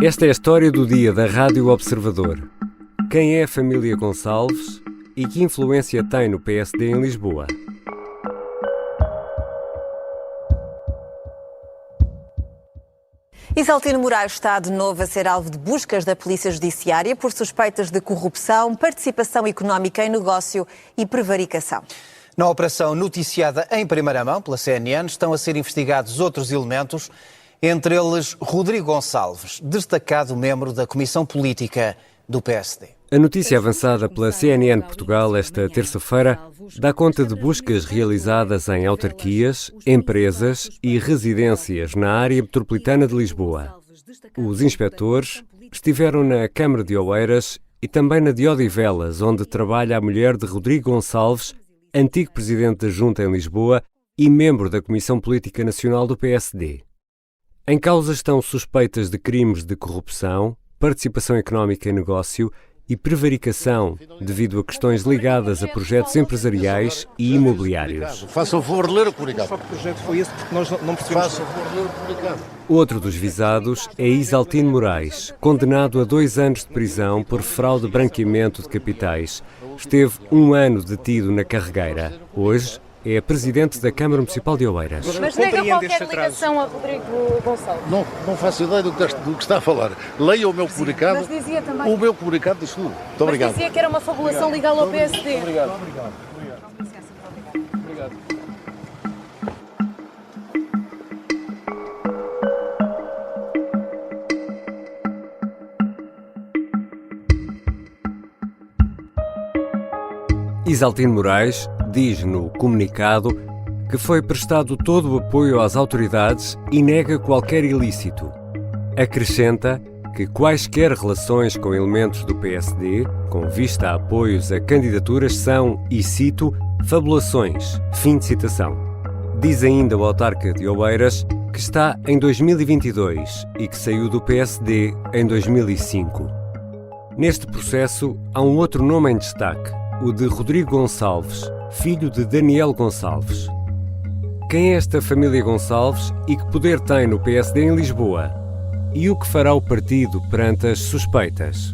Esta é a história do dia da Rádio Observador. Quem é a família Gonçalves e que influência tem no PSD em Lisboa? Isaltino Moraes está de novo a ser alvo de buscas da Polícia Judiciária por suspeitas de corrupção, participação económica em negócio e prevaricação. Na operação noticiada em primeira mão pela CNN, estão a ser investigados outros elementos, entre eles Rodrigo Gonçalves, destacado membro da Comissão Política do PSD. A notícia avançada pela CNN Portugal esta terça-feira dá conta de buscas realizadas em autarquias, empresas e residências na área metropolitana de Lisboa. Os inspectores estiveram na Câmara de Oeiras e também na de Odivelas, onde trabalha a mulher de Rodrigo Gonçalves, antigo presidente da Junta em Lisboa e membro da Comissão Política Nacional do PSD. Em causa estão suspeitas de crimes de corrupção, participação económica em negócio e prevaricação devido a questões ligadas a projetos empresariais e imobiliários. Faça o favor de ler o comunicado. Só que projeto foi esse porque nós não percebemos. Faça o favor de ler o comunicado. Outro dos visados é Isaltino Moraes, condenado a 2 anos de prisão por fraude de branqueamento de capitais. Esteve 1 ano detido na Carregueira. Hoje é presidente da Câmara Municipal de Oeiras. Mas nega qualquer ligação a Rodrigo Gonçalves? Não faço ideia do que está a falar. Leia o meu comunicado. Mas dizia também. O meu comunicado diz tudo. Muito obrigado. Mas dizia que era uma fabulação legal ao PSD. Obrigado. Isaltino Moraes diz no comunicado que foi prestado todo o apoio às autoridades e nega qualquer ilícito. Acrescenta que quaisquer relações com elementos do PSD, com vista a apoios a candidaturas, são, e cito, fabulações. Fim de citação. Diz ainda o autarca de Oeiras que está em 2022 e que saiu do PSD em 2005. Neste processo há um outro nome em destaque, o de Rodrigo Gonçalves, filho de Daniel Gonçalves. Quem é esta família Gonçalves e que poder tem no PSD em Lisboa? E o que fará o partido perante as suspeitas?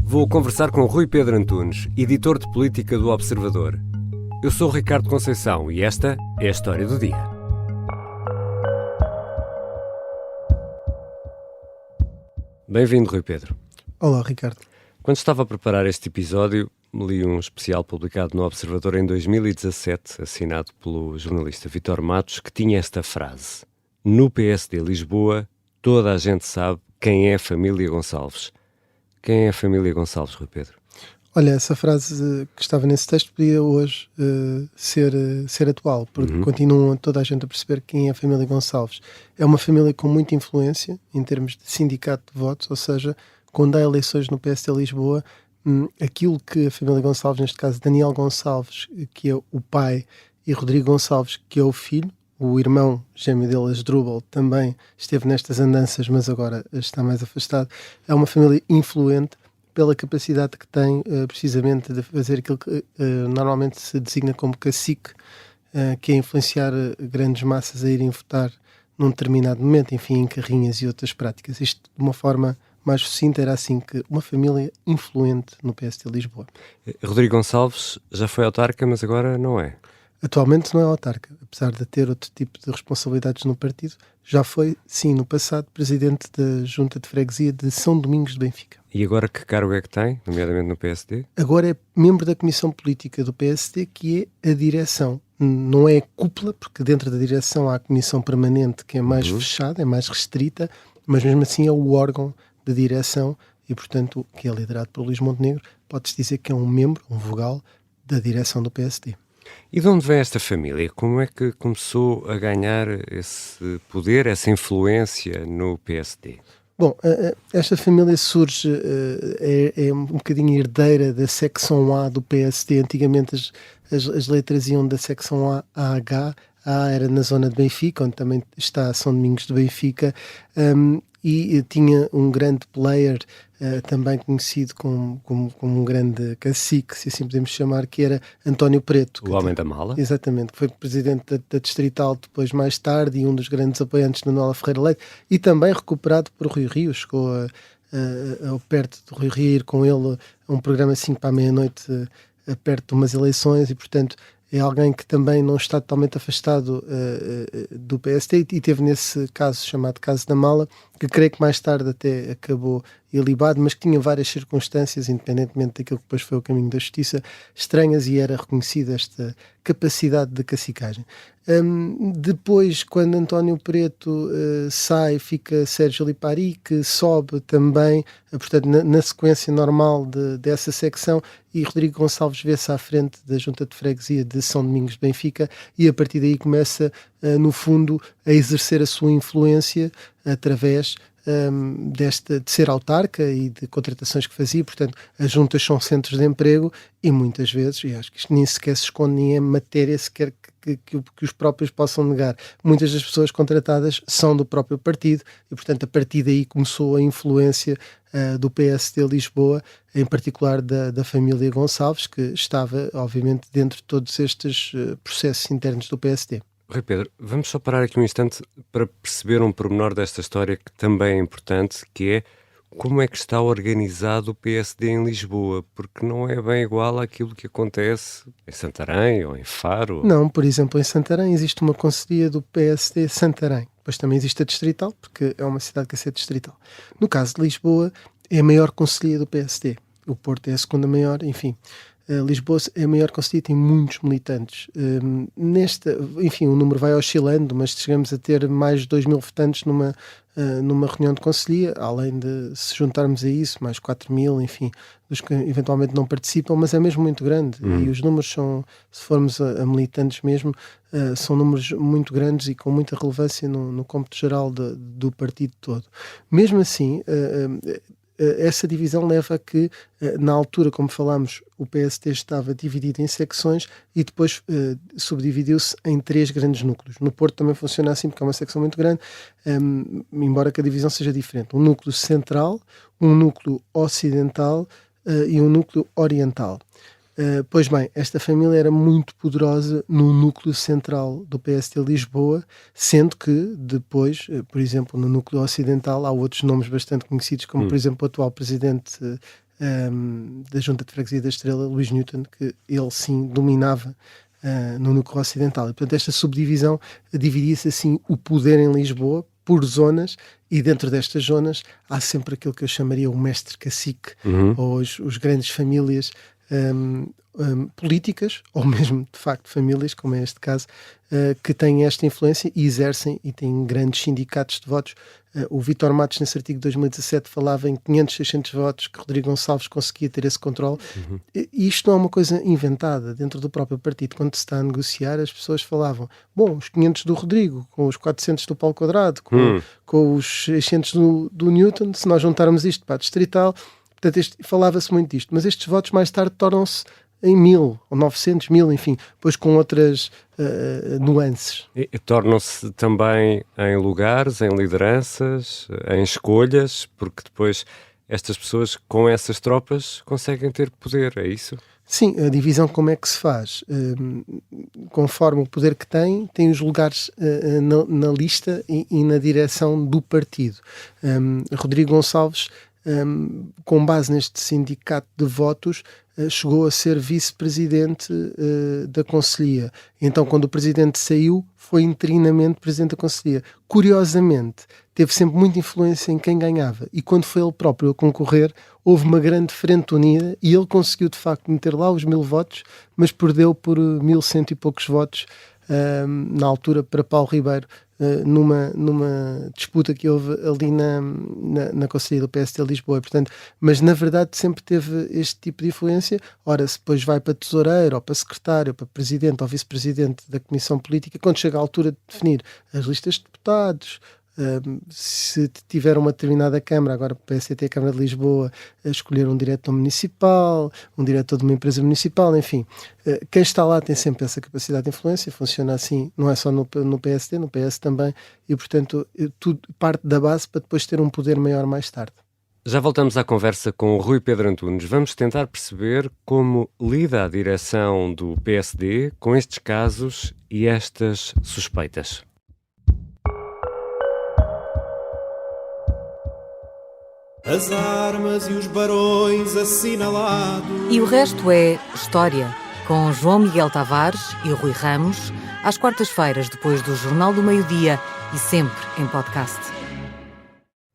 Vou conversar com Rui Pedro Antunes, editor de política do Observador. Eu sou Ricardo Conceição e esta é a história do dia. Bem-vindo, Rui Pedro. Olá, Ricardo. Quando estava a preparar este episódio, li um especial publicado no Observador em 2017, assinado pelo jornalista Vítor Matos, que tinha esta frase: no PSD Lisboa, toda a gente sabe quem é a família Gonçalves. Quem é a família Gonçalves, Rui Pedro? Olha, essa frase que estava nesse texto podia hoje ser atual, porque continua toda a gente a perceber quem é a família Gonçalves. É uma família com muita influência em termos de sindicato de votos, ou seja, quando há eleições no PSD Lisboa, aquilo que a família Gonçalves, neste caso Daniel Gonçalves, que é o pai, e Rodrigo Gonçalves, que é o filho, o irmão gêmeo dele, Asdrúbal, também esteve nestas andanças, mas agora está mais afastado. É uma família influente pela capacidade que tem precisamente de fazer aquilo que normalmente se designa como cacique, que é influenciar grandes massas a irem votar num determinado momento, enfim, em carrinhas e outras práticas. Isto de uma forma mais sucinta era assim, que uma família influente no PSD Lisboa. Rodrigo Gonçalves já foi autarca, mas agora não é. Atualmente não é autarca, apesar de ter outro tipo de responsabilidades no partido. Já foi, sim, no passado, presidente da Junta de Freguesia de São Domingos de Benfica. E agora que cargo é que tem, nomeadamente no PSD? Agora é membro da Comissão Política do PSD, que é a direção. Não é a cúpula, porque dentro da direção há a Comissão Permanente, que é mais fechada, é mais restrita, mas mesmo assim é o órgão de direção e, portanto, que é liderado por Luís Montenegro, pode-se dizer que é um membro, um vogal, da direção do PSD. E de onde vem esta família? Como é que começou a ganhar esse poder, essa influência no PSD? Bom, esta família surge, é um bocadinho herdeira da secção A do PSD. Antigamente as letras iam da secção A a H. A era na zona de Benfica, onde também está São Domingos de Benfica, e tinha um grande player, também conhecido como um grande cacique, se assim podemos chamar, que era António Preto. O homem da mala? Exatamente, que foi presidente da Distrital depois mais tarde e um dos grandes apoiantes de Manuela Ferreira Leite, e também recuperado por Rui Rio, chegou perto do Rui Rio, ir com ele a um programa 5 para a meia-noite, perto de umas eleições, e portanto é alguém que também não está totalmente afastado do PSD, e teve nesse caso chamado caso da mala, que creio que mais tarde até acabou ilibado, mas que tinha várias circunstâncias, independentemente daquilo que depois foi o caminho da justiça, estranhas, e era reconhecida esta capacidade de cacicagem. Depois, quando António Preto sai, fica Sérgio Lipari, que sobe também, portanto, na sequência normal dessa secção, e Rodrigo Gonçalves vê-se à frente da Junta de Freguesia de São Domingos de Benfica, e a partir daí começa, no fundo, a exercer a sua influência através de ser autarca e de contratações que fazia. Portanto, as juntas são centros de emprego, e muitas vezes, e acho que isto nem sequer se esconde, nem é matéria sequer que os próprios possam negar, muitas das pessoas contratadas são do próprio partido, e portanto a partir daí começou a influência do PSD Lisboa, em particular da família Gonçalves, que estava obviamente dentro de todos estes processos internos do PSD. Rui Pedro, vamos só parar aqui um instante para perceber um pormenor desta história que também é importante, que é como é que está organizado o PSD em Lisboa, porque não é bem igual àquilo que acontece em Santarém ou em Faro. Não, por exemplo, em Santarém existe uma conselhia do PSD Santarém, depois também existe a Distrital, porque é uma cidade que é ser distrital. No caso de Lisboa, é a maior conselhia do PSD, o Porto é a segunda maior, enfim. Lisboa é a maior conselhia, tem muitos militantes. Enfim, o número vai oscilando, mas chegamos a ter mais de 2.000 votantes numa reunião de conselhia, além de, se juntarmos a isso, mais 4.000, enfim, dos que eventualmente não participam, mas é mesmo muito grande. E os números são, se formos a militantes mesmo, são números muito grandes e com muita relevância no cômputo geral do partido todo. Mesmo assim, essa divisão leva a que, na altura, como falámos, o PSD estava dividido em secções e depois subdividiu-se em 3 grandes núcleos. No Porto também funciona assim, porque é uma secção muito grande, embora que a divisão seja diferente. Um núcleo central, um núcleo ocidental e um núcleo oriental. Pois bem, esta família era muito poderosa no núcleo central do PSD Lisboa, sendo que depois, por exemplo, no núcleo ocidental há outros nomes bastante conhecidos, como por exemplo o atual presidente da Junta de Freguesia da Estrela, Luís Newton, que ele sim dominava no núcleo ocidental. E, portanto, esta subdivisão dividia-se assim o poder em Lisboa por zonas, e dentro destas zonas há sempre aquilo que eu chamaria o mestre cacique, ou os grandes famílias políticas, ou mesmo de facto famílias, como é este caso, que têm esta influência e exercem, e têm grandes sindicatos de votos. O Vítor Matos, nesse artigo de 2017, falava em 500, 600 votos que Rodrigo Gonçalves conseguia ter esse controle. E isto não é uma coisa inventada dentro do próprio partido. Quando se está a negociar, as pessoas falavam, bom, os 500 do Rodrigo, com os 400 do Paulo Quadrado, com os 600 do Newton, se nós juntarmos isto para a Distrital. Portanto, falava-se muito disto, mas estes votos mais tarde tornam-se em 1.000 ou 900, 1.000, enfim, depois com outras nuances. E tornam-se também em lugares, em lideranças, em escolhas, porque depois estas pessoas com essas tropas conseguem ter poder, é isso? Sim, a divisão como é que se faz? Conforme o poder que tem os lugares na lista e na direção do partido. Rodrigo Gonçalves, com base neste sindicato de votos, chegou a ser vice-presidente da Conselhia. Então, quando o presidente saiu, foi interinamente presidente da Conselhia. Curiosamente, teve sempre muita influência em quem ganhava, e quando foi ele próprio a concorrer, houve uma grande frente unida, e ele conseguiu de facto meter lá os 1.000 votos, mas perdeu por 1.100 e poucos votos na altura para Paulo Ribeiro, numa disputa que houve ali na Conselhia do PSD de Lisboa. Portanto, mas na verdade sempre teve este tipo de influência. Ora, se depois vai para tesoureiro, ou para secretário, ou para presidente ou vice-presidente da Comissão Política, quando chega a altura de definir as listas de deputados, se tiver uma determinada Câmara, agora o PSD tem a Câmara de Lisboa, a escolher um diretor municipal, um diretor de uma empresa municipal, enfim, quem está lá tem sempre essa capacidade de influência, funciona assim, não é só no PSD, no PS também, e portanto tudo parte da base para depois ter um poder maior mais tarde. Já voltamos à conversa com o Rui Pedro Antunes. Vamos tentar perceber como lida a direção do PSD com estes casos e estas suspeitas. As armas e os barões assinalados. E o resto é história, com João Miguel Tavares e Rui Ramos, às quartas-feiras, depois do Jornal do Meio-Dia e sempre em podcast.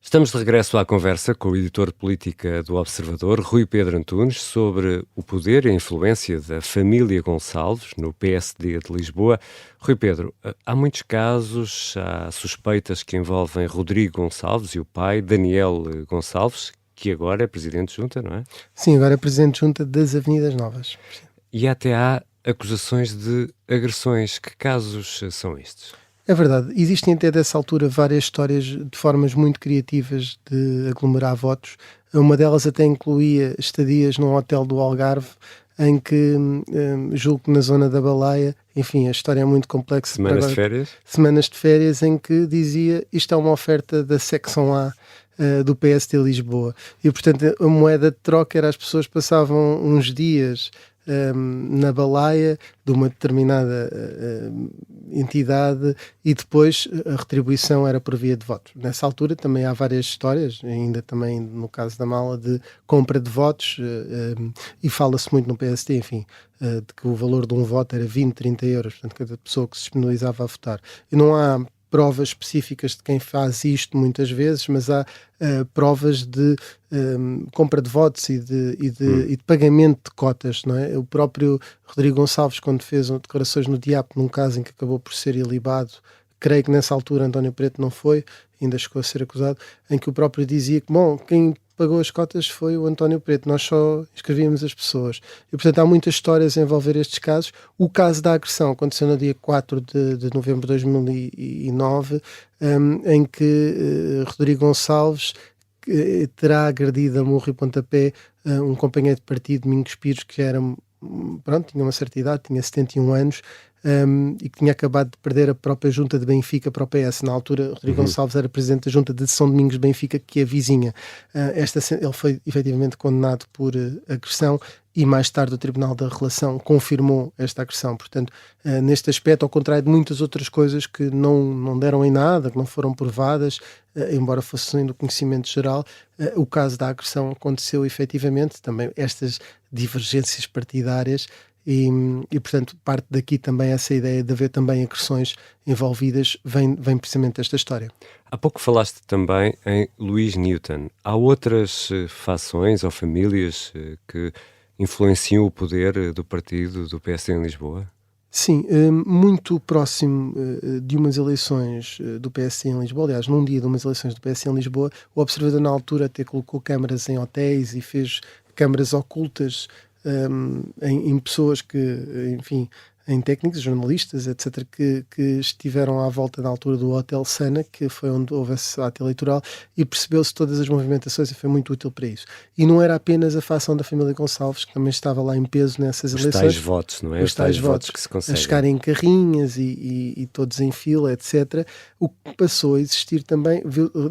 Estamos de regresso à conversa com o editor de política do Observador, Rui Pedro Antunes, sobre o poder e a influência da família Gonçalves no PSD de Lisboa. Rui Pedro, há muitos casos, há suspeitas que envolvem Rodrigo Gonçalves e o pai, Daniel Gonçalves, que agora é presidente de junta, não é? Sim, agora é presidente de junta das Avenidas Novas. E até há acusações de agressões. Que casos são estes? É verdade, existem até dessa altura várias histórias de formas muito criativas de aglomerar votos. Uma delas até incluía estadias num hotel do Algarve, em que, julgo que na zona da Baleia, enfim, a história é muito complexa. Semanas de férias? Semanas de férias em que dizia isto é uma oferta da secção A do PSD Lisboa. E, portanto, a moeda de troca era as pessoas passavam uns dias na Baleia de uma determinada entidade e depois a retribuição era por via de votos. Nessa altura também há várias histórias, ainda também no caso da Mala, de compra de votos e fala-se muito no PSD, enfim, de que o valor de um voto era 20, 30 euros, portanto cada pessoa que se disponibilizava a votar. E não há provas específicas de quem faz isto muitas vezes, mas há provas de compra de votos e de pagamento de cotas, não é? O próprio Rodrigo Gonçalves, quando fez declarações no DIAP, num caso em que acabou por ser ilibado, creio que nessa altura António Preto não foi, ainda chegou a ser acusado, em que o próprio dizia que, bom, quem pagou as cotas foi o António Preto, nós só inscrevíamos as pessoas. E, portanto, há muitas histórias a envolver estes casos. O caso da agressão aconteceu no dia 4 de novembro de 2009, em que Rodrigo Gonçalves terá agredido a murro e pontapé um companheiro de partido, Domingos Pires, que era, pronto, tinha uma certa idade, tinha 71 anos, e que tinha acabado de perder a própria junta de Benfica para o PS. Na altura, Rodrigo Gonçalves era presidente da junta de São Domingos de Benfica, que é vizinha. Ele foi efetivamente condenado por agressão e mais tarde o Tribunal da Relação confirmou esta agressão. Portanto, neste aspecto, ao contrário de muitas outras coisas que não deram em nada, que não foram provadas, embora fossem do conhecimento geral, o caso da agressão aconteceu efetivamente, também estas divergências partidárias. E, portanto, parte daqui também essa ideia de haver também agressões envolvidas vem precisamente desta história. Há pouco falaste também em Luís Newton. Há outras fações ou famílias que influenciam o poder do partido do PSD em Lisboa? Sim, muito próximo de umas eleições do PSD em Lisboa, aliás, num dia de umas eleições do PSD em Lisboa, o Observador na altura até colocou câmaras em hotéis e fez câmaras ocultas em pessoas que, enfim, em técnicos, jornalistas, etc., que estiveram à volta na altura do Hotel Sana, que foi onde houve esse ato eleitoral, e percebeu-se todas as movimentações e foi muito útil para isso. E não era apenas a facção da família Gonçalves, que também estava lá em peso nessas eleições. Os tais votos, não é? Os tais votos que se conseguem. A chegar em carrinhas e todos em fila, etc. O que passou a existir também,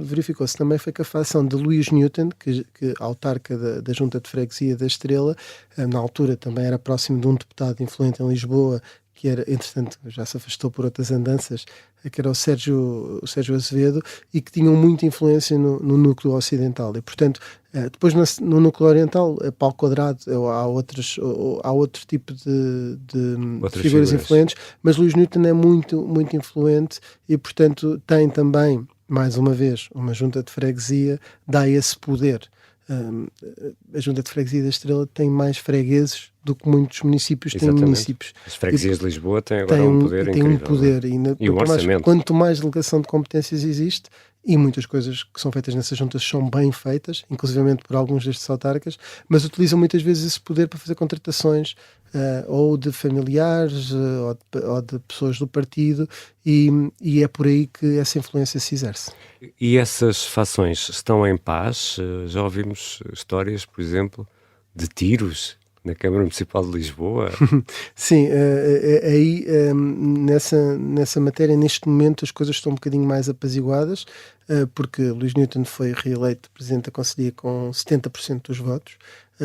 verificou-se também, foi que a facção de Luís Newton, que autarca da Junta de Freguesia da Estrela, na altura também era próximo de um deputado influente em Lisboa, que era, entretanto, já se afastou por outras andanças, que era o Sérgio Azevedo, e que tinham muita influência no núcleo ocidental. E, portanto, depois no núcleo oriental, Paulo Quadrado, há outro tipo de figuras influentes, mas Luís Newton é muito, muito influente e, portanto, tem também, mais uma vez, uma junta de freguesia, dá esse poder. A Junta de Freguesia da Estrela tem mais fregueses do que muitos municípios têm Exatamente. municípios. As freguesias de Lisboa têm agora um poder tem incrível. um poder. E um orçamento. Quanto mais delegação de competências existe, e muitas coisas que são feitas nessas juntas são bem feitas, inclusivamente por alguns destes autarcas, mas utilizam muitas vezes esse poder para fazer contratações ou de familiares ou de pessoas do partido, e é por aí que essa influência se exerce. E essas fações estão em paz? Já ouvimos histórias, por exemplo, de tiros na Câmara Municipal de Lisboa. Sim, aí nessa matéria, neste momento, as coisas estão um bocadinho mais apaziguadas, porque Luís Newton foi reeleito Presidente da Conselhia com 70% dos votos.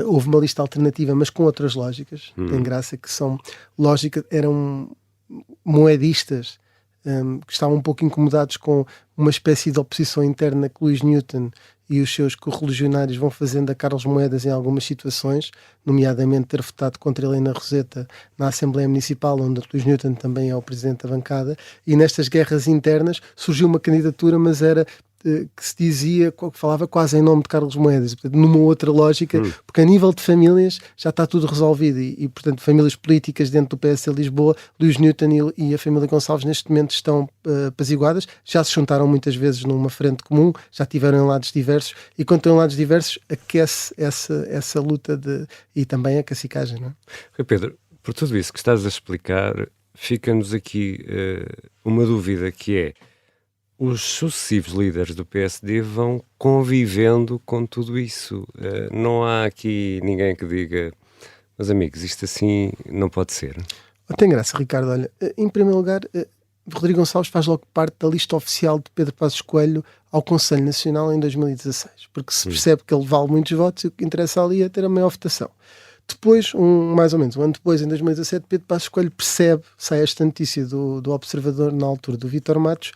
Houve uma lista alternativa, mas com outras lógicas. Tem graça que são lógicas, eram moedistas que estavam um pouco incomodados com uma espécie de oposição interna que Luís Newton e os seus correligionários vão fazendo a Carlos Moedas em algumas situações, nomeadamente ter votado contra Helena Roseta na Assembleia Municipal, onde Luís Newton também é o presidente da bancada, e nestas guerras internas surgiu uma candidatura, mas era que se dizia, que falava quase em nome de Carlos Moedas, portanto, numa outra lógica, porque a nível de famílias já está tudo resolvido e portanto, famílias políticas dentro do PSD Lisboa, Luís Newton e a família Gonçalves neste momento estão apaziguadas, já se juntaram muitas vezes numa frente comum, já tiveram em lados diversos, e quando estão em lados diversos aquece essa luta e também a cacicagem, não é? Rui Pedro, por tudo isso que estás a explicar, fica-nos aqui uma dúvida, que é: os sucessivos líderes do PSD vão convivendo com tudo isso. Não há aqui ninguém que diga: meus amigos, isto assim não pode ser. Tem graça, Ricardo. Olha, em primeiro lugar, Rodrigo Gonçalves faz logo parte da lista oficial de Pedro Passos Coelho ao Conselho Nacional em 2016, porque se percebe que ele vale muitos votos e o que interessa ali é ter a maior votação. Depois, mais ou menos um ano depois, em 2017, Pedro Passos Coelho sai esta notícia do Observador, na altura do Vítor Matos,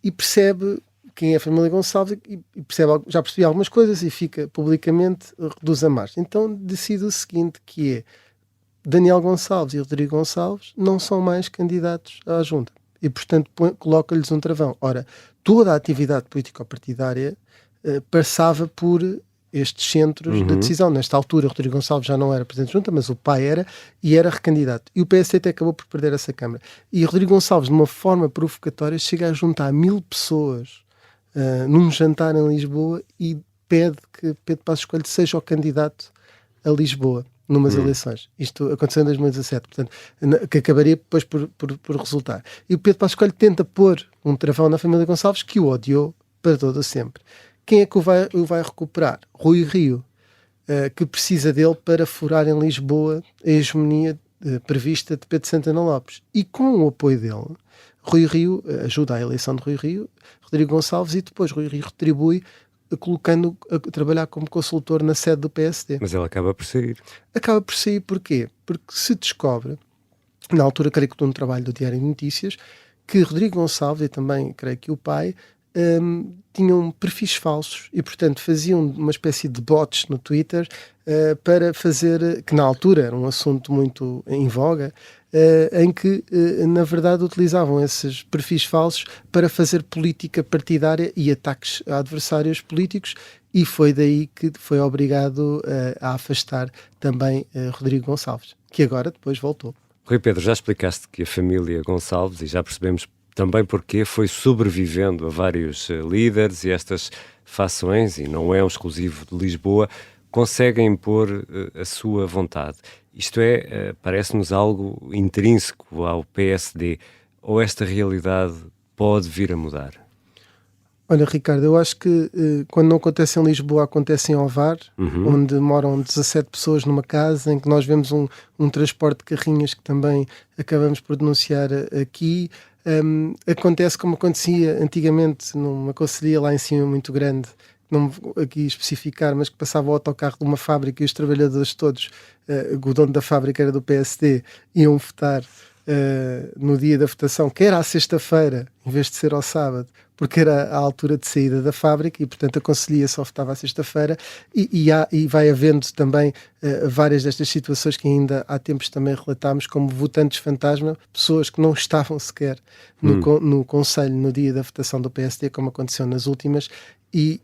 e percebe quem é a família Gonçalves e já percebi algumas coisas e fica publicamente, reduz a margem. Então decide o seguinte, que é: Daniel Gonçalves e Rodrigo Gonçalves não são mais candidatos à junta e, portanto, coloca-lhes um travão. Ora, toda a atividade político-partidária passava por estes centros de decisão. Nesta altura, Rodrigo Gonçalves já não era presidente da junta, mas o pai era, e era recandidato. E o PSD até acabou por perder essa Câmara. E Rodrigo Gonçalves, de uma forma provocatória, chega a juntar 1000 pessoas num jantar em Lisboa e pede que Pedro Passos Coelho seja o candidato a Lisboa numas eleições. Isto aconteceu em 2017, portanto, que acabaria depois por resultar. E o Pedro Passos Coelho tenta pôr um travão na família Gonçalves, que o odiou para todo sempre. Quem é que o vai recuperar? Rui Rio, que precisa dele para furar em Lisboa a hegemonia prevista de Pedro Santana Lopes. E com o apoio dele, Rui Rio ajuda a eleição de Rui Rio, Rodrigo Gonçalves, e depois Rui Rio retribui colocando a trabalhar como consultor na sede do PSD. Mas ele acaba por sair. Acaba por sair porquê? Porque se descobre, na altura creio que de um trabalho do Diário de Notícias, que Rodrigo Gonçalves e também creio que o pai tinham perfis falsos e, portanto, faziam uma espécie de bots no Twitter para fazer, que na altura era um assunto muito em voga, em que, na verdade, utilizavam esses perfis falsos para fazer política partidária e ataques a adversários políticos, e foi daí que foi obrigado a afastar também Rodrigo Gonçalves, que agora depois voltou. Rui Pedro, já explicaste que a família Gonçalves, e já percebemos também porque foi sobrevivendo a vários líderes, e estas fações, e não é um exclusivo de Lisboa, conseguem impor a sua vontade. Isto parece-nos algo intrínseco ao PSD, ou esta realidade pode vir a mudar? Olha, Ricardo, eu acho que quando não acontece em Lisboa, acontece em Ovar, onde moram 17 pessoas numa casa, em que nós vemos um transporte de carrinhas que também acabamos por denunciar aqui. Acontece como acontecia antigamente numa concelhia lá em cima muito grande, não vou aqui especificar, mas que passava o autocarro de uma fábrica e os trabalhadores todos, o dono da fábrica era do PSD, iam votar no dia da votação, que era à sexta-feira, em vez de ser ao sábado, porque era a altura de saída da fábrica e, portanto, a conselhia só votava à sexta-feira, e vai havendo também várias destas situações que ainda há tempos também relatámos, como votantes fantasma, pessoas que não estavam sequer no Conselho no dia da votação do PSD, como aconteceu nas últimas, e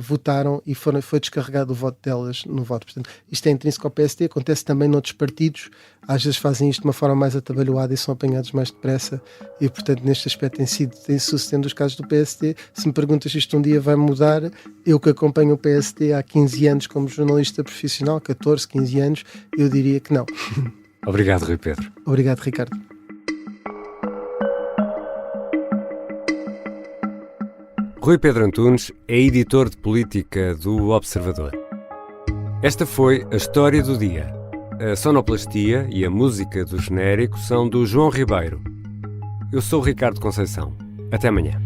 votaram e foi descarregado o voto delas no voto. Portanto, isto é intrínseco ao PSD, acontece também noutros partidos, às vezes fazem isto de uma forma mais atabalhoada e são apanhados mais depressa e, portanto, neste aspecto tem sucedendo os casos do PSD. Se me perguntas se isto um dia vai mudar, eu que acompanho o PSD há 15 anos como jornalista profissional, 14, 15 anos, eu diria que não. Obrigado, Rui Pedro. Obrigado, Ricardo. Rui Pedro Antunes é editor de política do Observador. Esta foi a história do dia. A sonoplastia e a música do genérico são do João Ribeiro. Eu sou o Ricardo Conceição. Até amanhã.